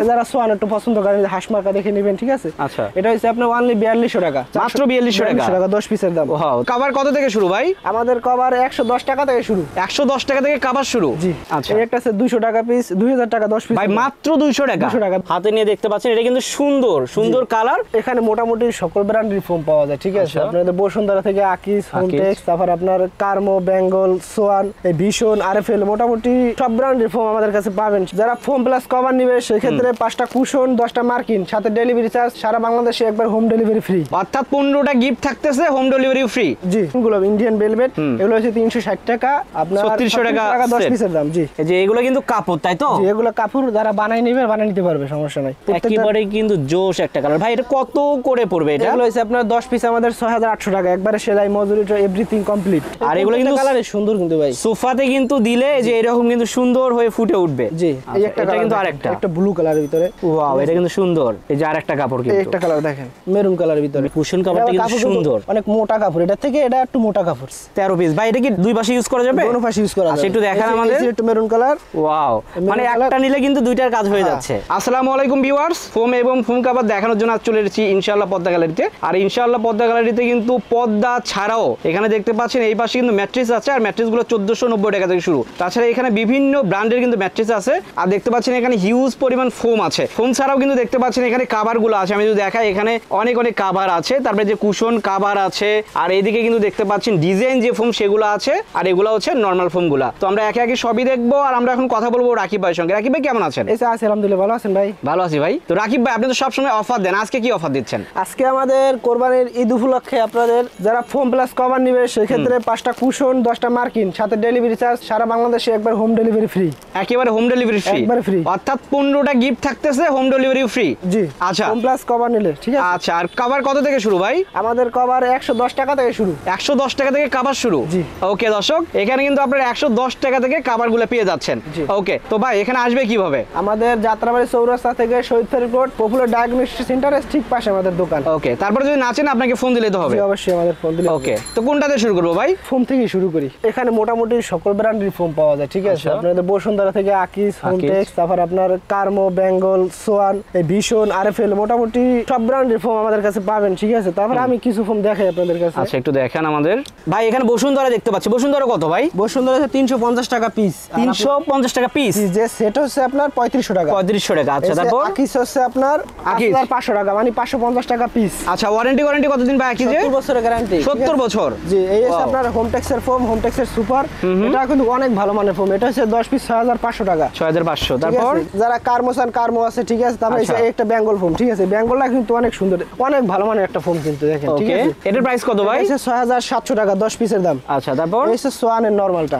যারা সোয়ান একটু পছন্দ করেন হাঁস মার্কা দেখে নেবেন, ঠিক আছে? আচ্ছা, এটা হচ্ছে আপনার অনলি 4200 টাকা, মাত্র 4200 টাকা 10 পিসের দাম। ওয়াও, কভার কত থেকে শুরু ভাই? আমাদের কভার 110 টাকা থেকে শুরু। 110 টাকা থেকে কভার শুরু? জি। আচ্ছা, এই একটা আছে 200 টাকা পিস, 2000 টাকা 10 পিস ভাই মাত্র 200 টাকা। 200 টাকা হাতে নিয়ে দেখতে পাচ্ছেন, এটা কিন্তু সুন্দর সুন্দর কালার। এখানে মোটামুটি সকল ব্র্যান্ডের ফোম পাওয়া যায়, ঠিক আছে? আপনাদের বসুন্ধরা থেকে আকিস, হোমটেক্স, তারপর আপনার কার্মো, বেঙ্গল, সোয়ান, এই ভিশন, আরএফএল, মোটামুটি সব ব্র্যান্ডের ফোম আমাদের কাছে পাবেন। যারা ফোম প্লাস কভার নিবে সেক্ষেত্রে 5টা কুশন, 10টা মার্কিন, সাথে ডেলিভারি চার্জ সারা বাংলাদেশে একবার হোম ডেলিভারি ফ্রি। অর্থাৎ 15টা গিফট থাকতেছে, হোম ডেলিভারি ফ্রি। জি, এগুলো ইন্ডিয়ান ভেলভেট, এগুলো হচ্ছে 360 টাকা, আপনার 3600 টাকা 10 পিসের দাম। জি, এই যে এগুলো কিন্তু কাপড়, তাই তো? জি, এগুলো কাপড় যারা বানাই নেবে বানাই নিতে পারবে, সমস্যা নাই। একেবারে কিন্তু জোশ একটা কালার। ভাই এটা কত করে পড়বে? এটা এগুলো হচ্ছে আপনার 10 পিস আমাদের 6800 টাকা, একবারে সেলাই মজুরি এভরিথিং কমপ্লিট। আর এগুলো কিন্তু কালারে সুন্দর কিন্তু ভাই, সোফাতে কিন্তু দিলে যে এরকম কিন্তু সুন্দর হয়ে ফুটে উঠবে। জি, এই আচ্ছা, একটা এটা কালার কিন্তু দেখেন, আরেকটা একটা ব্লু কালারের ভিতরে। ওয়াও, এটা কিন্তু সুন্দর। এই যে আরেকটা কাপড়, এই কিন্তু একটা কালার দেখেন মেরুন কালারের ভিতরে। কুশন কাপড়টা কিন্তু সুন্দর, অনেক মোটা কাপড়, এটা থেকে এটা একটু মোটা কাপড়। 13 পিস। ভাই এটা কি দুই পাশে ইউজ করা যাবে? দোনো পাশে ইউজ করা যাবে। আচ্ছা, একটু দেখান আমাদের। একটু মেরুন কালার। ওয়াও, মানে একটা নিলে কিন্তু দুইটার কাজ হয়ে যাচ্ছে। আসসালামু আলাইকুম ভিউয়ার্স, ফোম এবং ফোম কাভার দেখানোর জন্য চলে এসেছি ইনশাআল্লাহ পদ্মা গ্যালারিতে। আর ইনশাআল্লাহ পদ্মা গ্যালারিতে কিন্তু পদ্মা ছাড়াও এখানে দেখতে পাচ্ছেন এই পাশে কিন্তু ম্যাট্রেস আছে, আর ম্যাট্রেসগুলো 1490 টাকা থেকে শুরু। তাছাড়া এখানে বিভিন্ন ব্র্যান্ডের কিন্তু ম্যাট্রেস আছে, আর দেখতে পাচ্ছেন এখানে হিউজ পরিমাণ ফোম আছে। ফোম ছাড়াও কিন্তু দেখতে পাচ্ছেন এখানে কাভারগুলো আছে। আমি যদি দেখাই, এখানে অনেক অনেক কাভার আছে, তারপরে যে কুশন কাভার আছে, আর এইদিকে কিন্তু দেখতে পাচ্ছেন ডিজাইন যে ফোম সেগুলো আছে, আর এগুলো হচ্ছে নর্মাল ফোমগুলো। তো আমরা একে একে সবই দেখবো, আর আমরা এখন কথা বলবো রাকিব ভাইয়ের সঙ্গে। রাকিব ভাই কেমন আছেন? এই যে আছি আলহামদুলিল্লাহ, ভালো আছেন ভাই? ভালো আছি ভাই। তো রাকিব ভাই, আপনি তো সবসময় অফার দেন, আজকে কি অফার দিচ্ছেন? আজকে আমাদের কোরবানির ঈদ উপলক্ষে আপনাদের যারা ফোম প্লাস কভার নিবে সেক্ষেত্রে 5টা কুশন, 10টা মার্কিন, সাথে ডেলিভারি চার্জ সারা বাংলাদেশে একবার হোম ডেলিভারি ফ্রি। একেবারে হোম ডেলিভারি ফ্রি? একবার ফ্রি। অর্থাৎ 15টা গিফট থাকতেছে, হোম ডেলিভারি ফ্রি? জি। আচ্ছা, ফোম প্লাস কভার নিলে, ঠিক আছে? আচ্ছা, আর কভার কত থেকে শুরু ভাই? আমাদের কভার 110 টাকা থেকে শুরু। 110 টাকা থেকে কভার শুরু? জি। ওকে দর্শক, এখানে কিন্তু আপনারা 110 টাকা থেকে কভারগুলো পেয়ে যাচ্ছেন। জি। ওকে, তো ভাই এখানে আসবে কিভাবে? আমাদের যাত্রাবাড়ি চৌরাস্তা থেকে শহীদ ফেরি রোড পপুলার ডায়াগনস্টিক সেন্টারের ঠিক পাশে আমাদের দোকান। ওকে, তারপরে যদি না চেন আপনাকে ফোন দিলে তো হবে? জি, অবশ্যই আমাদের ফোন দিলে। ওকে, তো কোনটাতে শুরু করবো ভাই? ফোম থেকে শুরু করি। এখানে মোটামুটি সকল ব্র্যান্ডের ফোম পাওয়া যায়, ঠিক আছে? আপনাদের বসুন্ধরা থেকে আকিস, হোমটেক্স, তারপর আপনার কার্মো, বেঙ্গল, সোয়ান, এই ভিশন, আরএফএল, মোটামুটি সব ব্র্যান্ডের ফোম আমাদের কাছে পাবেন, ঠিক আছে? তারপর আমি কিছু ফোম দেখাই আপনাদের কাছে। আচ্ছা, একটু দেখেন আমাদের। ভাই এখানে বসুন্ধরা দেখতে পাচ্ছি, বসুন্ধরা কত ভাই? বসুন্ধরা 350 টাকা পিস। 350 টাকা পিস? যে সেট হচ্ছে আপনার 3500 টাকা। 3500 টাকা। আচ্ছা, তারপর আকিস হচ্ছে আপনার 8500 টাকা, মানে 550 টাকা পিস। আচ্ছা, ওয়ারেন্টি কতদিন ভাই আকিজে? 70 বছরের গ্যারান্টি। 70 বছর? জি, এই হচ্ছে আপনার হোমটেক্সের ফোম, হোমটেক্সের সুপার। এটা কিন্তু অনেক ভালো মানের ফোম। এটা হচ্ছে 10 পিস 6500 টাকা। 6500। তারপর যারা কার্মোসান কার্মো আছে, ঠিক আছে? তারপর এই একটা বেঙ্গল ফোম, ঠিক আছে? বেঙ্গলটা কিন্তু অনেক সুন্দর, অনেক ভালো মানের একটা ফোম কিন্তু, দেখেন, ঠিক আছে? এটার প্রাইস কত ভাই? এটা 6700 টাকা 10 পিসের দাম। আচ্ছা, তারপর এই হচ্ছে সোয়ানের নরমালটা।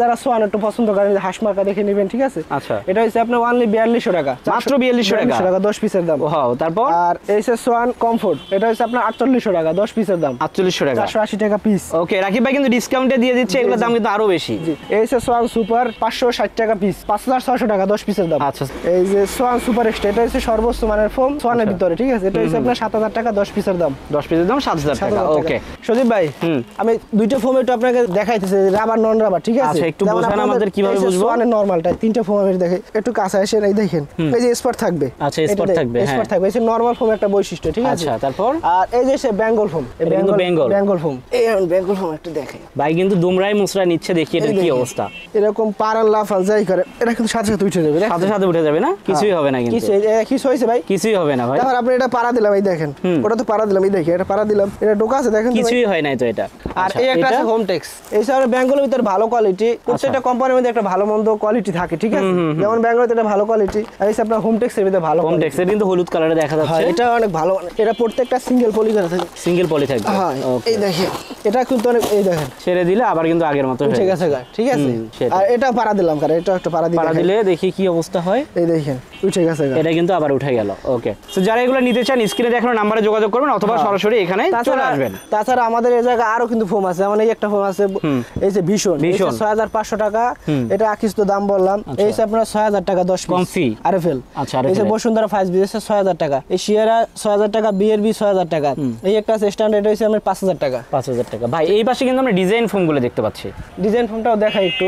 যারা সোয়ান একটু পছন্দ করেন হাঁস মার্কা দেখে নেবেন, ঠিক আছে? আচ্ছা, এটা হচ্ছে আপনার অনলি 4200 টাকা, মাত্র 4200 টাকা 10 পিসের দাম। ওয়াও, তারপর আর এই হচ্ছে সোয়ান কমফোর্ট, এটা হচ্ছে আপনার 4800 টাকা 10 পিসের দাম। 4800 টাকা, 480 টাকা পিস। ওকে, রাকিব ভাই কিন্তু ডিসকাউন্টে দিয়ে দিচ্ছে, এগুলোর দাম কিন্তু আরো বেশি। জি, এই হচ্ছে সোয়ান সুপার 560 টাকা পিস, 5600 টাকা 10 পিসের দাম। আচ্ছা, এই যে সোয়ান সুপার এক্সট্রা, এটা হচ্ছে সর্বোচ্চ মানের ফোম সোয়ানের ভিতরে, ঠিক আছে? এটা হচ্ছে আপনার 7000 টাকা 10 পিসের দাম। 10 পিসের দাম 7000 টাকা। ওকে সজীব ভাই, আমি দুইটা ফোম একটু আপনাকে দেখাইতেছি, রাবার নন রাবার, ঠিক আছে? আচ্ছা, একটু বোঝান আমাদের কিভাবে বুঝবো। সোয়ানের নরমালটা তিনটা ফোম আমি দেখাই, একটু কাছে আসেন, এই দেখেন, এই যে স্পট থাকবে। আচ্ছা, স্পট থাকবে, হ্যাঁ, স্পট থাকবে। এই যে নরমাল ফোম একটা বৈশিষ্ট্য, ঠিক আছে? আচ্ছা, তারপর আর এই যে বেঙ্গল ফোম, এই বেঙ্গল ফোম, এই বেঙ্গল ফোম একটু দেখাই। ভাই কিন্তু দুমরাই মুসরা নিচ্ছে, দেখি এটা কি অবস্থা। এরকম পারাল লাফাল যাই করে, এটা কিন্তু সাথে সাথে উঠে যাবে, সাথে সাথে উঠে যাবে না? কিছুই হবে না কিন্তু? কিছু হয়েছে ভাই? কিছুই হবে না ভাই। তারপর আপনি এটা পাড়া দিলাম, এই দেখেন, ওটা তো পাড়া দিলাম, এই দেখেন এটা পাড়া দিলাম, এটা ঢোকা আছে, দেখেন কিছুই হয় নাই তো এটা। আর এই একটা আছে হোমটেক্স, এই সব বেঙ্গলের ভিতরে ভালো কোয়ালিটি, প্রত্যেকটা কোম্পানির মধ্যে একটা ভালো মন্দ কোয়ালিটি থাকে, ঠিক আছে? যেমন বেঙ্গলের এটা ভালো কোয়ালিটি, আর এই আপনার হোমটেক্স এর ভিতরে ভালো হোমটেক্স এর কিন্তু হলুদ কালারে দেখা যাচ্ছে, এটা অনেক ভালো। এটা প্রত্যেকটা সিঙ্গেল পলি করা থাকে, সিঙ্গেল পলি থাকবে। হ্যাঁ, এই দেখেন এটা কিন্তু অনেক, এই দেখেন ছেড়ে দিলে আবার কিন্তু আগের মতো হয়ে ঠিক আছে, ঠিক আছে? আর এটা পাড়া দিলাম, কারণ এটা একটা পাড়া দিলে দেখি কি অবস্থা হয়। এই দেখেন উঠে গেছে, এটা কিন্তু আবার উঠে গেল। ওকে, তো যারা এগুলো নিতে চান স্ক্রিনে দেখানো নম্বরে যোগাযোগ করবেন, অথবা সরাসরি এখানে চলে আসবেন। তাছাড়া আমাদের এই জায়গায় আরো কিন্তু ফোম আছে, যেমন এই একটা ফোম আছে, এই যে ভিশন 6500 টাকা, এটা আকিস তো দাম বললাম। এই যে আপনার 6000 টাকা 10 পিস কমফি আরএফএল। আচ্ছা, এই যে বসুন্ধরা 5 পিস 6000 টাকা, এই শিয়ারা 6000 টাকা, বিআরবি 6000 টাকা, এই একটা স্ট্যান্ডার্ড হইছে আমার 5000 টাকা। 5000 টাকা। ভাই এই পাশে কিন্তু আমরা ডিজাইন ফোম গুলো দেখতে পাচ্ছি, ডিজাইন ফোমটাও দেখাই একটু।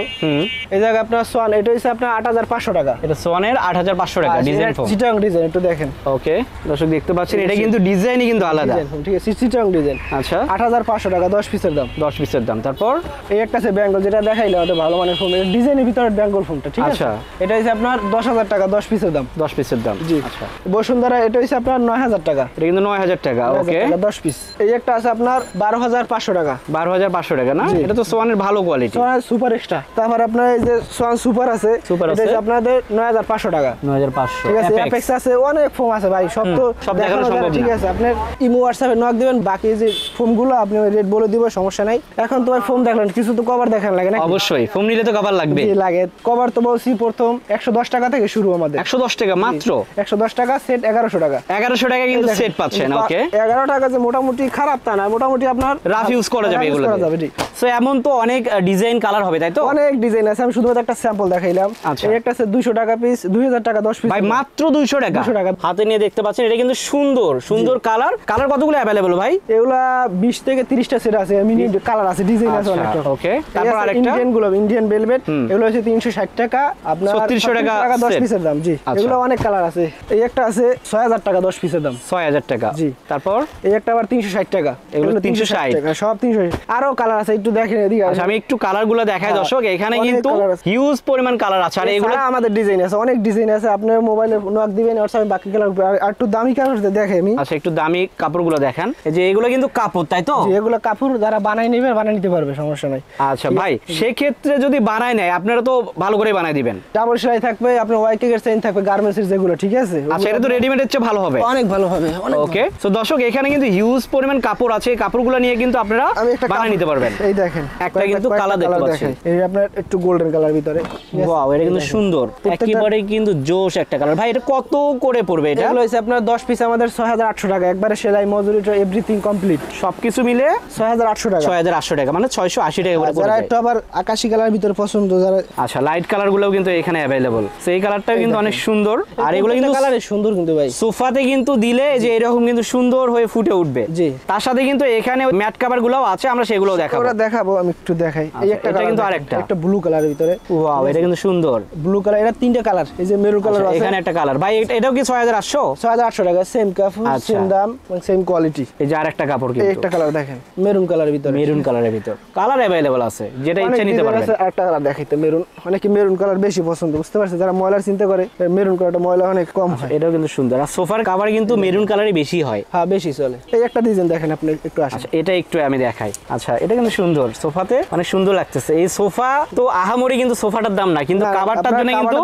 এই জায়গায় আপনার সোয়ান, এটা হইছে আপনার 8500 টাকা, এটা সোয়ানের 5500 টাকা ডিজাইন ফোম, চিটাং ডিজাইন একটু দেখেন। ওকে দর্শক দেখতে পাচ্ছেন এটা কিন্তু ডিজাইনই কিন্তু আলাদা, ঠিক আছে, চিটাং ডিজাইন। আচ্ছা 8500 টাকা 10 পিসের দাম, 10 পিসের দাম। তারপর এই একটা আছে বেঙ্গল, যেটা দেখাইলাম ওটা ভালো মানের ফোম, এটা ডিজাইনের ভিতরে বেঙ্গল ফোমটা, ঠিক আছে। আচ্ছা। এটা হচ্ছে আপনার 10000 টাকা 10 পিসের দাম, 10 পিসের দাম। জি। আচ্ছা বসুন্ধরা এটা হচ্ছে আপনার 9000 টাকা, এটা কিন্তু 9000 টাকা, ওকে 10 পিস। এই একটা আছে আপনার 12500 টাকা, 12500 টাকা না, জি। এটা তো সোয়ানের ভালো কোয়ালিটি, সোয়ান সুপার এক্সট্রা। তারপর আপনার এই যে সোয়ান সুপার আছে, সুপার এটা আছে হচ্ছে আপনাদের 9500 টাকা, 9500। ঠিক আছে। অ্যাপেক্স আছে, অনেক ফোম আছে ভাই, সব তো সব দেখানো দেখানো সম্ভব যায় না, ঠিক না। আছে। আপনার ইমো হোয়াটসঅ্যাপে নক দিবেন, বাকি যে ফোমগুলো আপনি রেট বলে দিব, সমস্যা নাই। এখন তোমার ফোম দেখলেন, কিছু তো কভার দেখান লাগে না, অবশ্যই ফোম নিলে তো কভার লাগবে, লাগে। কভার তো বলছি প্রথম 110 টাকা থেকে শুরু আমাদের, 110 টাকা মাত্র, 110 টাকা সেট, 1100 টাকা, 1100 টাকা কিন্তু সেট পাচ্ছেন, ওকে 11 টাকা যে মোটামুটি খারাপ তা না, মোটামুটি আপনার রাফ ইউজ করা যাবে এগুলো, করা যাবে, ঠিক। সো এমন তো অনেক ডিজাইন কালার হবে, তাই তো? অনেক ডিজাইন আছে, আমি শুধুমাত্র একটা স্যাম্পল দেখাইলাম। আচ্ছা। এই একটা আছে 200 টাকা পিস, 2000 টাকা 10 পিস, ভাই মাত্র 200 টাকা, 200 টাকা। হাতে নিয়ে দেখতে পাচ্ছেন, এটা কিন্তু সুন্দর সুন্দর কালার। কালার কতগুলো अवेलेबल ভাই? এগুলা 20 থেকে 30টা সেট আছে, মিনি কালার আছে, ডিজাইন আছে অনেকটা, ওকে। তারপর আরেকটা ইন্ডিয়ান গুলো, ইন্ডিয়ান ভেলভেট, এগুলো হচ্ছে 360 টাকা, আপনার 3600 টাকা 10 set। পিসের দাম, জি। আচ্ছা। এগুলো অনেক কালার আছে। এই একটা আছে 6000 টাকা 10 পিসের দাম, 6000 টাকা, জি। তারপর এই একটা আবার 360 টাকা, এগুলো 360 টাকা, সব 360। আরো কালার আছে, একটু দেখেন এদিকে। আচ্ছা আমি একটু কালার গুলো দেখাই হ্যাঁ, দর্শক, এখানে অনেক কিন্তু colour আছে। হিউজ পরিমাণ কালার আছে, আর এগুলো এগুলো আমাদের ডিজাইন আছে, অনেক ডিজাইন আছে। আপনার মোবাইলে নক দিবেন, হোয়াটসঅ্যাপে বাকি কালার, আর একটু দামি কালার দেখে আমি। আচ্ছা একটু দামি কাপড়গুলো দেখান, এই যে এগুলো কিন্তু কাপড়, তাই তো? জি, এগুলো কাপড় যারা বানাই নেবে, বানাই নিতে পারবে, সমস্যা নাই। আচ্ছা ভাই, সেক্ষেত্রে যদি বানায় নেয় আপনারা তো ভালো করে বানাই দিবেন, ডাবল সেলাই থাকবে, আপনার ওয়াইকিং এর চেইন থাকবে, গার্মেন্টসের যেগুলো, ঠিক আছে। আচ্ছা এটা তো রেডিমেডের চেয়ে ভালো হবে, অনেক ভালো হবে, অনেক ওকে। তো দর্শক এখানে কিন্তু হিউজ পরিমাণ কাপড় আছে, এই কাপড়গুলো নিয়ে কিন্তু আপনারা আমি একটা বানাই নিতে পারবেন। এই দেখেন, একটা কিন্তু কালার দেখতে পাচ্ছি, এই আপনার একটু গোল্ডেন কালার ভিতরে, ওয়াও এটা কিন্তু সুন্দর, একেবারে কিন্তু জোশ একটা কালার। ভাই এটা কত করে পড়বে এটা? এগুলো হচ্ছে আপনার 10 পিস আমাদের 6800 টাকা, একবারে সেলাই মজুরি এভরিথিং কমপ্লিট, সবকিছু মিলে 6800 টাকা, 6800 টাকা, মানে 680 টাকা করে পড়ে যারা যায়। একটু আবার আকাশি কালার ভিতরে পছন্দ, যারা আচ্ছা লাইট কালার গুলোও কিন্তু এখানে অ্যাভেলেবল, সেই কালারটাও কিন্তু অনেক সুন্দর। আর এগুলো কিন্তু কালারে সুন্দর কিন্তু ভাই, সোফাতে কিন্তু দিলে যে এরকম কিন্তু সুন্দর হয়ে ফুটে উঠবে, জি। তার সাথে কিন্তু এখানে ম্যাট কভার গুলোও আছে, আমরা সেগুলোও দেখাবো। ওরা দেখাবো, আমি একটু দেখাই। এই আচ্ছা, একটা এটা কালার কিন্তু দেখেন, আরেকটা। একটা ব্লু কালারের ভিতরে, ওয়াও এটা কিন্তু সুন্দর, ব্লু কালার, এটা 3টা কালার, এই যে মেরুন কালার আচ্ছা, আছে, এখানে একটা কালার। ভাই এটাও কি 6800? 6800 টাকা, সেম কাপড়, আচ্ছা। সেম দাম, সেম কোয়ালিটি। এই যে আরেকটা কাপড় এই কিন্তু একটা কালার দেখেন, মেরুন কালারের ভিতরে, মেরুন কালারের ভিতর কালার অ্যাভেলেবল আছে, যেটা ইচ্ছা নিতে পারবেন। একটা কালার দেখাইতে মেরুন, অনেকে মেরুন কালার বেশি পছন্দ, বুঝতে পারছে, যারা ময়লার চিন্তা করে, মেরুন কালারটা ময়লা অনেক কম হয়। এটাও কিন্তু সুন্দর, আর সোফার কভার কিন্তু মেরুন কালারই বেশি হয়, হ্যাঁ বেশি চলে। এই একটা ডিজাইন দেখেন, আপনি একটু আসেন। আচ্ছা এটা একটু আমি দেখাই। আচ্ছা এটা কিন্তু সুন্দর, সোফাতে অনেক সুন্দর লাগতেছে। এই সোফা তো আহামরি কিন্তু সোফাটার দাম না, কিন্তু কাভারটার জন্য কিন্তু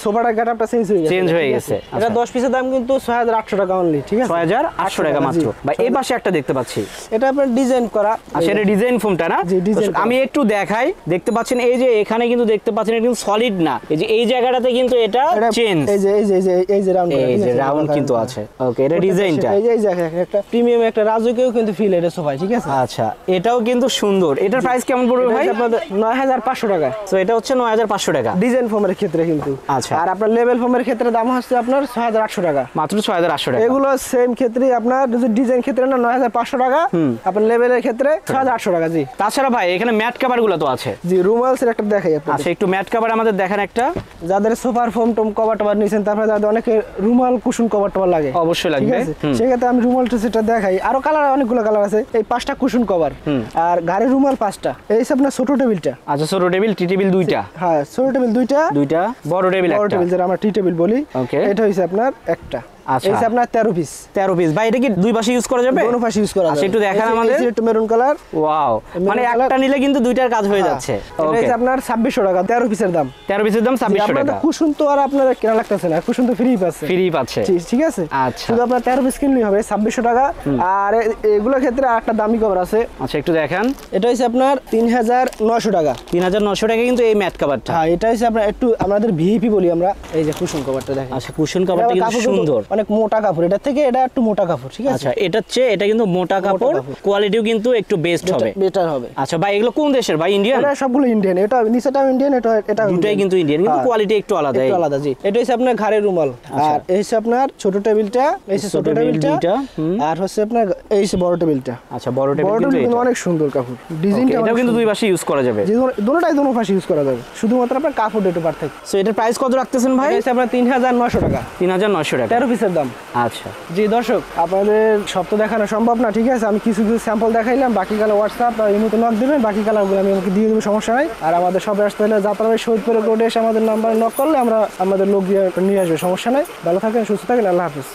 সোফাটা গেটআপটা চেঞ্জ হয়ে গেছে। এটা 10 পিসের দাম কিন্তু 6800 টাকা অনলি, ঠিক আছে, 6800 টাকা মাত্র। ভাই এই পাশে একটা দেখতে পাচ্ছি, এটা আপনার ডিজাইন করা, আচ্ছা এটা ডিজাইন ফোমটা না? জি, ডিজাইন তো আমি একটু দেখাই, দেখতে পাচ্ছেন এই যে এখানে কিন্তু দেখতে পাচ্ছেন এটা কিন্তু সলিড না, এই যে এই জায়গাটাতে কিন্তু এটা চেঞ্জ, এই যে এই যে এই যে রাউন্ড, এই যে রাউন্ড কিন্তু আছে, ওকে এটা ডিজাইনটা, এই যে এই জায়গা একটা প্রিমিয়াম একটা রাজকীয় কিন্তু ফিল এটা সোফায়, ঠিক আছে। আচ্ছা এটাও কিন্তু সুন্দর। এটার প্রাইস কেমন পড়বে ভাই? আপনাদের 9500 টাকা, তো এটা হচ্ছে 9500 টাকা ডিজাইন ফোমের ক্ষেত্রে কিন্তু। আচ্ছা। আর আপনার লেভেল ফোমের ক্ষেত্রে দাম হচ্ছে আপনার 6800 টাকা, মাত্র 6800 টাকা। এগুলো সেম ক্ষেত্রে আপনার যদি ডিজাইন ক্ষেত্রে না 9500 টাকা, আপনার লেভেলের ক্ষেত্রে 6800 টাকা, জি। তাছাড়া ভাই এখানে ম্যাট কভার গুলো তো আছে, জি, রুমালসের একটা দেখাই আপনাদের। আচ্ছা একটু ম্যাট কভার আমাদের দেখেন একটা, যাদের সোফার ফোম টোম কভার টভার নিছেন, তারপরে যাদের অনেকে রুমাল কুশন কভার টভার লাগে, অবশ্যই ঠিক লাগবে। আছে, সেক্ষেত্রে আমি রুমালটা সেটা দেখাই। আরো কালার অনেকগুলো কালার আছে, এই 5টা কুশন কভার, আর গাড়ির রুমাল 5টা, এই সব আপনার ছোট টেবিলটা, আচ্ছা ছোট টেবিল, টি টেবিল দুইটা, হ্যাঁ ছোট টেবিল দুইটা, বড় টেবিল বড় একটা, টেবিল যেটা আমরা টি টেবিল বলি, ওকে। এটা হইছে আপনার একটা, আচ্ছা। এই যে আপনার 13 পিস, 13 পিস। ভাই এটা কি দুই পাশে ইউজ করা যাবে? দোনো পাশে ইউজ করা যাবে। আচ্ছা একটু দেখান এই যে- আমাদের। এই যে একটু মেরুন কালার, ওয়াও, মানে মেরুন একটা নিলে কিন্তু দুইটার কাজ হয়ে যাচ্ছে। এটা ওকে হচ্ছে আপনার 2600 টাকা, 13 পিসের দাম। 13 পিসের দাম 2600 আপনাদের টাকা, কুশন তো আর আপনার কেনা লাগতেছে না, কুশন তো ফ্রি পাচ্ছে, ফ্রি পাচ্ছে। ঠিক আছে। আচ্ছা। শুধু আপনার 13 পিস কিনলেই হবে 2600 টাকা। আর এগুলোর ক্ষেত্রে একটা দামি কভার আছে, আচ্ছা একটু দেখান। এটা হচ্ছে আপনার 3900 টাকা, 3900 টাকা কিন্তু এই ম্যাট কভারটা। হ্যাঁ এটা হচ্ছে আপনার একটু আমাদের ভিপি বলি আমরা, এই যে কুশন কভারটা দেখেন। আচ্ছা কুশন কভারটা কিন্তু কাপড় সুন্দর, অনেক মোটা কাপড়, এটা থেকে এটা একটু মোটা কাপড়, ঠিক আছে। আচ্ছা এটার চেয়ে এটা কিন্তু মোটা কাপড়, কাপড়। কোয়ালিটিও কিন্তু একটু বেস্ট হবে, বেটার হবে। আচ্ছা ভাই এগুলো কোন দেশের ভাই? ইন্ডিয়ান? এটা সবগুলো ইন্ডিয়ান, এটা নিচেটাও ইন্ডিয়ান, এটা দুটাই কিন্তু ইন্ডিয়ান, কিন্তু হ্যাঁ। কোয়ালিটি একটু আলাদা। একটু আলাদা, জি। এটা হচ্ছে আপনার ঘাড়ের রুমাল, আর এই হচ্ছে আপনার ছোট টেবিলটা, এই হচ্ছে ছোট টেবিলটা, আর হচ্ছে আপনার এই হচ্ছে বড় টেবিলটা। আচ্ছা বড় বড় টেবিল টেবিল কিন্তু কিন্তু এটা। অনেক সুন্দর কাপড়, ডিজাইনটা এটাও কিন্তু দুই পাশে ইউজ করা যাবে। দোনো পাশে ইউজ করা যাবে, শুধুমাত্র আপনার কাপড় একটু পার্থক্য। সো এটার প্রাইস কত রাখতেছেন ভাই? এটা আপনার 3900 টাকা। 3900 টাকা 13 পিসের দাম। আচ্ছা জি দর্শক, আপনাদের সব তো দেখানো সম্ভব না, ঠিক আছে, আমি কিছু স্যাম্পল দেখাইলাম, বাকি কালার হোয়াটসঅ্যাপ আর ইমোতে নক দেবেন, বাকি কালারগুলো আমি আমাকে দিয়ে দেবো, সমস্যা নাই। আর আমাদের সবে আসতে হলে যাত্রাবাড়ি শহীদপুরের রোডে এসে আমাদের নাম্বারে নক করলে আমরা আমাদের লোক দিয়ে নিয়ে আসবে, সমস্যা নাই। ভালো থাকেন, সুস্থ থাকেন, আল্লাহ হাফিজ।